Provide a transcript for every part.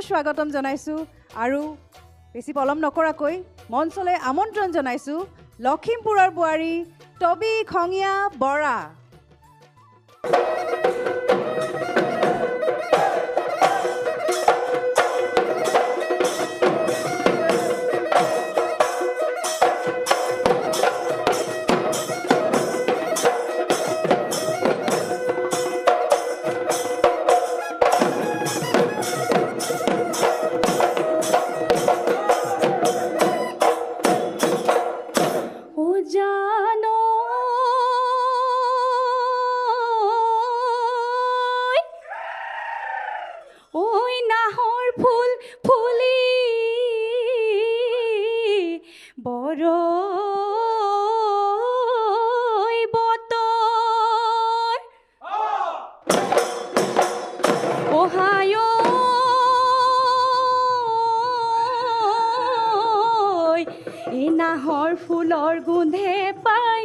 স্বাগতম জনাইছো আৰু বেছি পলম নকৰাকৈ মঞ্চলৈ আমন্ত্ৰণ জনাইছো লখিমপুৰৰ বোৱাৰী টবি খঙিয়া বৰা। নাহৰ ফুলৰ গোন্ধে পাই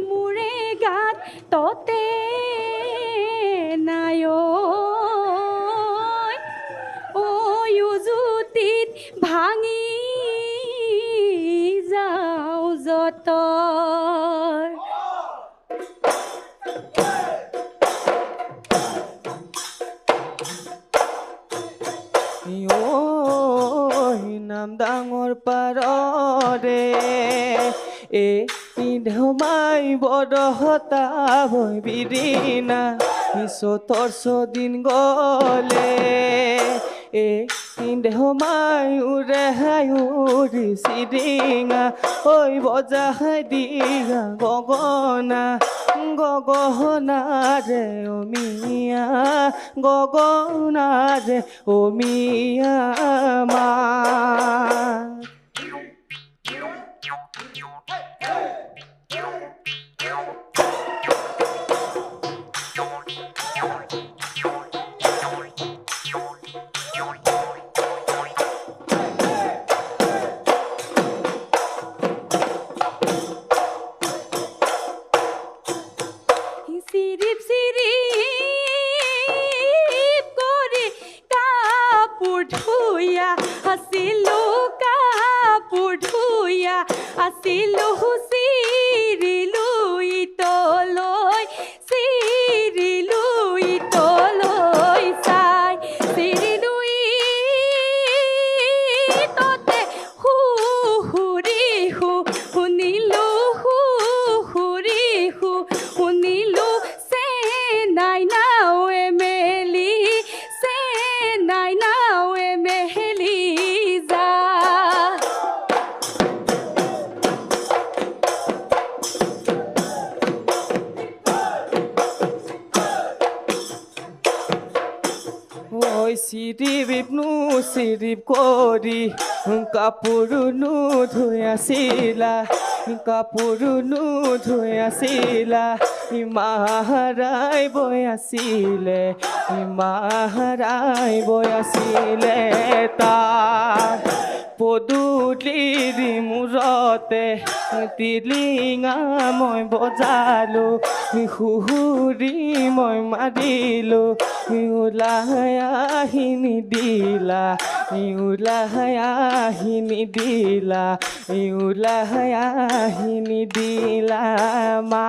মোৰে গাত ততে নাই উজুতিত ভাঙি যাওঁ যতৰ। নাম ডাঙৰ পাৰৰে ধমাই বৰহতা ভৈ বিৰিণা চতৰ ছদিন গলে ধমাই উৰেহাই উৰি চিৰিঙা ঐ বজাই দিয়া গগনা গগনাৰে অমিয়া গগনাৰে অমিয়া মা। আছিলো চিৰিলো ইতলৈ চিৰিলো ইতলৈ চাই চিৰিলো ইততে হুৰি শুনিলো হুৰি শুনিলো চে নাই নাৱে মেলি চে নাই নাৱে মেলি যা। চিৰিপ চিৰিপ কৰি কাপোৰ ধুই আছিলা কাপোৰ ধুই আছিলা মাহাৰাই বৈ আছিলে মাহাৰাই বৈ আছিলে তাৰ পদূলিৰ মূৰতে টিলিঙা মই বজালো সুহুৰি মই মাৰিলো ওলাই আহি নিদিলা ওলাই আহি নিদিলা ওলাই আহি নিদিলা মা।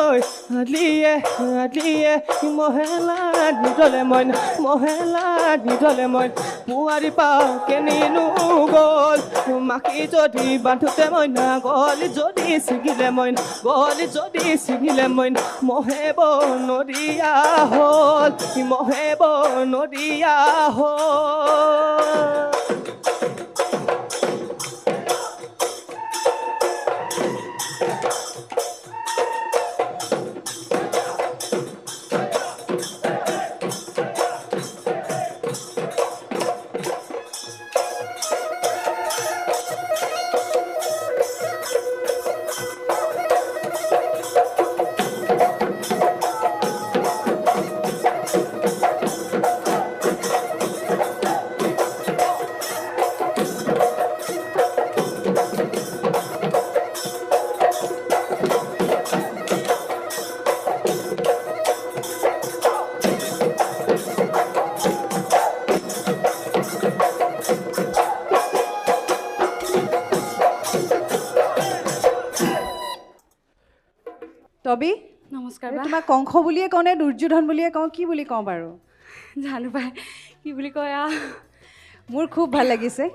ঐ আলিয়ে আলিয়ে মহেলা নিদলে মন মহেলা নিদলে মন পুৱাৰী পাও কেনিনো গ'ল মাকি যদি বান্ধোতে মইনা গলি যদি ছিগিলে মইন গলি যদি ছিগিলে মইন মহেব নদীয়া হ'ল মহেব নদীয়া হ'ল টবি নমস্কাৰ তোমাক কংস বুলিয়ে কওঁ নে দুৰ্যোধন বুলিয়ে কওঁ কি বুলি কওঁ বাৰু জানো পাই কি বুলি কয় মোৰ খুব ভাল লাগিছে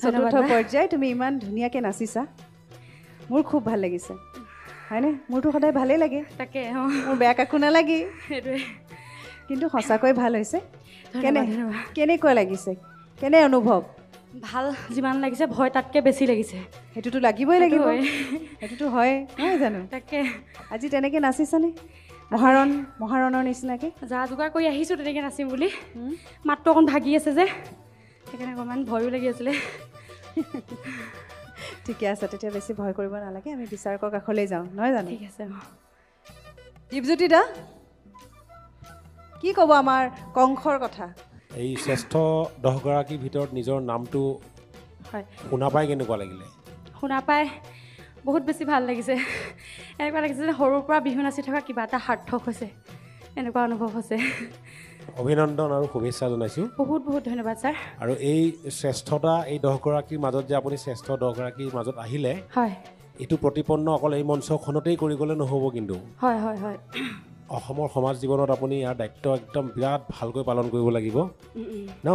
চতুৰ্থ পৰ্যায় তুমি ইমান ধুনীয়াকৈ নাচিছা মোৰ খুব ভাল লাগিছে হয়নে মোৰতো সদায় ভালেই লাগে তাকে মোৰ বেয়া কাকো নালাগে সেইটোৱে কিন্তু সঁচাকৈ ভাল হৈছে কেনেকুৱা লাগিছে কেনে অনুভৱ ভাল যিমান লাগিছে ভয় তাতকৈ বেছি লাগিছে সেইটোতো লাগিবই লাগিব সেইটোতো হয় নহয় জানো তাকে আজি তেনেকৈ নাচিছানে মহাৰণৰ নিচিনাকৈ যা যোগাৰ কৰি আহিছোঁ তেনেকৈ নাচিম বুলি মাতটো অকণ ভাগি আছে যে সেইকাৰণে অকণমান ভয়ো লাগি আছিলে ঠিকে আছে তেতিয়া বেছি ভয় কৰিব নালাগে আমি বিচাৰকৰ কাষলৈ যাওঁ নহয় জানো ঠিক আছে দীপজ্যোতি দা কি ক'ব আমাৰ কংসৰ কথা এই শ্ৰেষ্ঠ 10গৰাকীৰ ভিতৰত নিজৰ নামটো হয় শুনা পাই কেনেকুৱা লাগিলে শুনা পাই বহুত বেছি ভাল লাগিছে এনেকুৱা লাগিছে যে সৰুৰ পৰা বিহু নাচি থকা কিবা এটা সাৰ্থক হৈছে এনেকুৱা অনুভৱ হৈছে অভিনন্দন আৰু শুভেচ্ছা জনাইছোঁ বহুত বহুত ধন্যবাদ ছাৰ আৰু এই শ্ৰেষ্ঠতা এই 10গৰাকীৰ মাজত যে আপুনি শ্ৰেষ্ঠ 10গৰাকীৰ মাজত আহিলে হয় এইটো প্ৰতিপন্ন অকল এই মঞ্চখনতেই কৰি গ'লে নহ'ব কিন্তু হয় হয় হয় অসমৰ সমাজ জীৱনত আপুনি ইয়াৰ দায়িত্ব একদম বিৰাট ভালকৈ পালন কৰিব লাগিব ন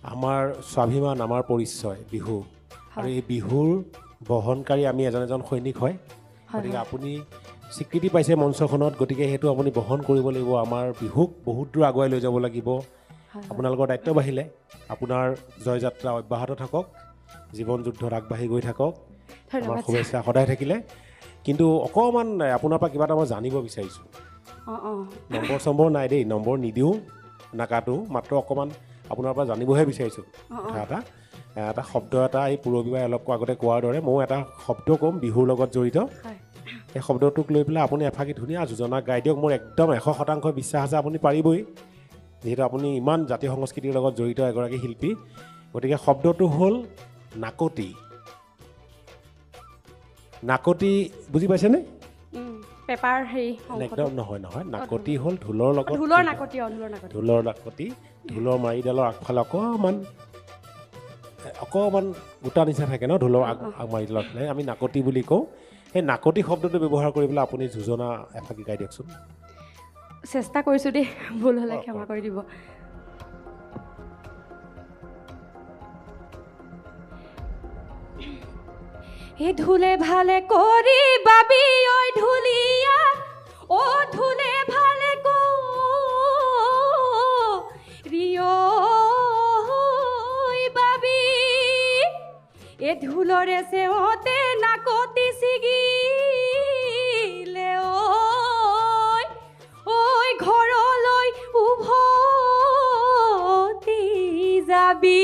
আমাৰ স্বাভিমান আমাৰ পৰিচয় বিহু আৰু এই বিহুৰ বহনকাৰী আমি এজন এজন সৈনিক হয় গতিকে আপুনি স্বীকৃতি পাইছে মঞ্চখনত গতিকে সেইটো আপুনি বহন কৰিব লাগিব আমাৰ বিহুক বহুত দূৰ আগুৱাই লৈ যাব লাগিব আপোনালোকৰ দায়িত্ব বাঢ়িলে আপোনাৰ জয়যাত্ৰা অব্যাহত থাকক জীৱন যুদ্ধত আগবাঢ়ি গৈ থাকক আমাৰ শুভেচ্ছা সদায় থাকিলে কিন্তু অকণমান আপোনাৰ পৰা কিবা এটা মই জানিব বিচাৰিছোঁ নম্বৰ নাই দেই নম্বৰ নিদিওঁ নাকাটো মাত্ৰ অকণমান আপোনাৰ পৰা জানিবহে বিচাৰিছোঁ কথা এটা শব্দ এটা এই পূৰবীবাই অলপ আগতে কোৱাৰ দৰে ময়ো এটা শব্দ ক'ম বিহুৰ লগত জড়িত এই শব্দটোক লৈ পেলাই আপুনি এফাকি ধুনীয়া যোজনা গাই দিয়ক মোৰ একদম 100% বিশ্বাস আছে আপুনি পাৰিবই যিহেতু আপুনি ইমান জাতীয় সংস্কৃতিৰ লগত জড়িত এগৰাকী শিল্পী গতিকে শব্দটো হ'ল নাকতি নাকতি বুজি পাইছেনে পেপাৰ হেৰি একদম নহয় নাকতি হ'ল ঢোলৰ লগত ঢোলৰ নাকতি ঢোলৰ মাৰিডালৰ আগফালে অকণমান গোটা নিচিনা থাকে ন ঢোলৰ মাৰিডালত আমি নাকতি বুলি কওঁ সেই নাকতি শব্দটো ব্যৱহাৰ কৰি পেলাই আপুনি যোজনা এফাকি গাই দিয়কচোন চেষ্টা কৰিছোঁ দেই ভুল হ'লে ক্ষমা কৰি দিব এই ঢোলে ভালে কৰি বাবি ঐ ঢুলিয়া ও ঢোলে ভালে কৰি বাবি এ ঢোলৰে চেওঁতে নাকতি ছিগিলে ঐ ঘৰলৈ ছবি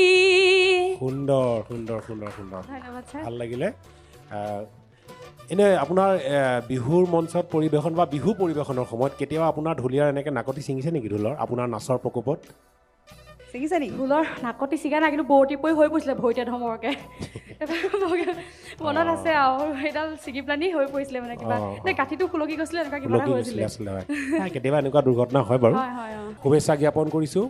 সুন্দৰ সুন্দৰ সুন্দৰ সুন্দৰ ধন্যবাদ ছাৰ ভাল লাগিলে এনে আপোনাৰ বিহুৰ মঞ্চত পৰিৱেশন বা বিহু পৰিৱেশনৰ সময়ত কেতিয়াবা আপোনাৰ ঢুলীয়াৰ এনেকৈ নাকতি ছিঙিছে নেকি ঢোলৰ আপোনাৰ নাচৰ প্ৰকোপত ছিঙিছে নেকি ঢোলৰ নাকতি ছিগা নাই কিন্তু বৰতি পৰি হৈ পৰিছিলে ভৰিতে ধমৰকৈ মনত আছে আৰু সেইডাল ছিগি পেলানি হৈ পৰিছিলে মানে কিবা নে কাঠিটো খুলকি গৈছিলে এনেকুৱা কিবা এটা খুলকি হৈছিলে গৈছিলে আচলতে হয় কেতিয়াবা এনেকুৱা দুৰ্ঘটনা হয় বাৰু হয় হয় শুভেচ্ছা জ্ঞাপন কৰিছোঁ